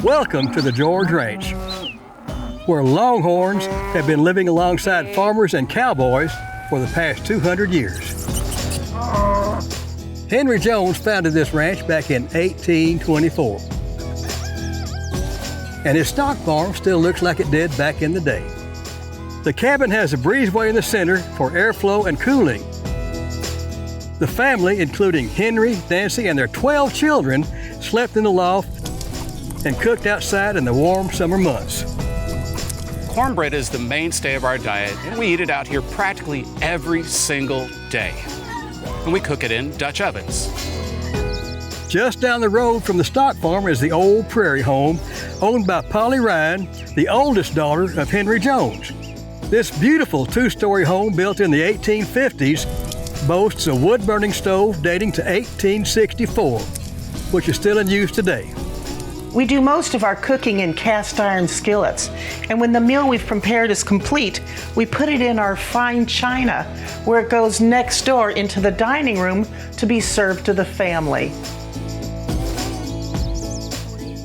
Welcome to the George Ranch, where longhorns have been living alongside farmers and cowboys for the past 200 years. Henry Jones founded this ranch back in 1824. And his stock farm still looks like it did back in the day. The cabin has a breezeway in the center for airflow and cooling. The family, including Henry, Nancy, and their 12 children, slept in the loft and cooked outside in the warm summer months. Cornbread is the mainstay of our diet, and we eat it out here practically every single day. And we cook it in Dutch ovens. Just down the road from the stock farm is the Old Prairie Home, owned by Polly Ryan, the oldest daughter of Henry Jones. This beautiful two-story home built in the 1850s boasts a wood-burning stove dating to 1864, which is still in use today. We do most of our cooking in cast iron skillets, and when the meal we've prepared is complete, we put it in our fine china, where it goes next door into the dining room to be served to the family.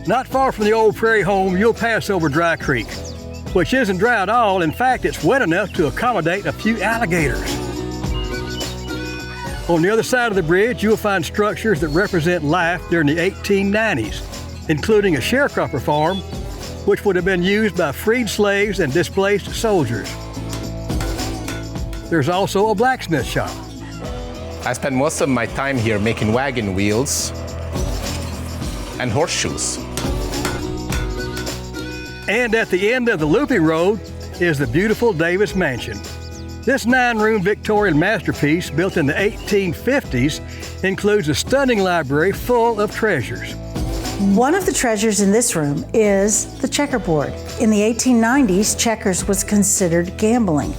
Not far from the Old Prairie Home, you'll pass over Dry Creek, which isn't dry at all. In fact, it's wet enough to accommodate a few alligators. On the other side of the bridge, you'll find structures that represent life during the 1890s, including a sharecropper farm, which would have been used by freed slaves and displaced soldiers. There's also a blacksmith shop. I spend most of my time here making wagon wheels and horseshoes. And at the end of the looping road is the beautiful Davis Mansion. This 9-room Victorian masterpiece, built in the 1850s, includes a stunning library full of treasures. One of the treasures in this room is the checkerboard. In the 1890s, checkers was considered gambling.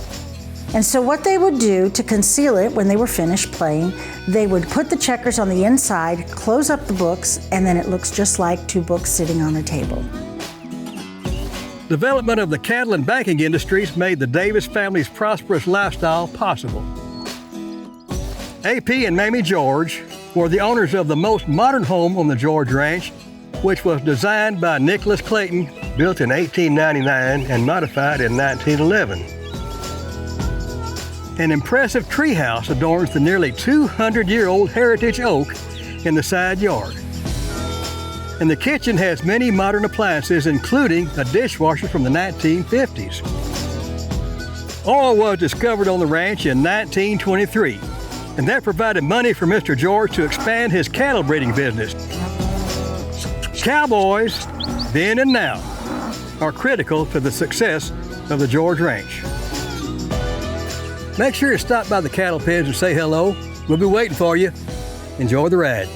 And so what they would do to conceal it when they were finished playing, they would put the checkers on the inside, close up the books, and then it looks just like two books sitting on a table. Development of the cattle and banking industries made the Davis family's prosperous lifestyle possible. A.P. and Mamie George were the owners of the most modern home on the George Ranch, which was designed by Nicholas Clayton, built in 1899 and modified in 1911. An impressive treehouse adorns the nearly 200-year-old heritage oak in the side yard. And the kitchen has many modern appliances, including a dishwasher from the 1950s. Oil was discovered on the ranch in 1923, and that provided money for Mr. George to expand his cattle breeding business. Cowboys, then and now, are critical to the success of the George Ranch. Make sure you stop by the cattle pens and say hello. We'll be waiting for you. Enjoy the ride.